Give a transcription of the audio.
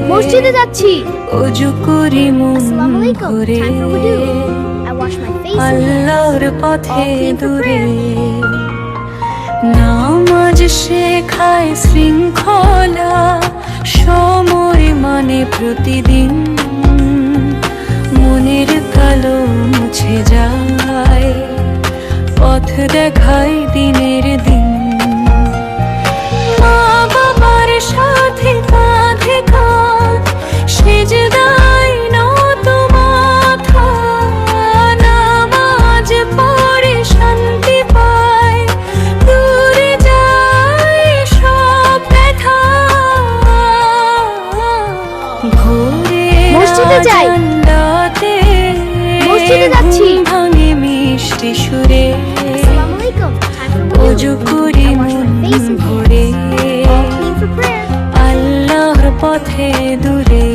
মসজিদে যাচ্ছি। ওযু করি মন ভরে আল্লাহর পথে দূরে নামাজ শেখায় শৃঙ্খলা সময় মানে প্রতিদিন মনের কালো মুছে যায় পথ দেখায় দিনের দিন মা বাবার সাথে কাঁধে কাঁধ সেজদায় নত মাথা নামাজ পড়ে শান্তি পায় দূরে যায় সব ব্যথা ভোরে মসজিদে যাই। আজানদাতে মসজিদে যাচ্ছি। ভাঙে মিষ্টি সুরে ওযু করি মন ভরে আল্লাহর পথে দূরে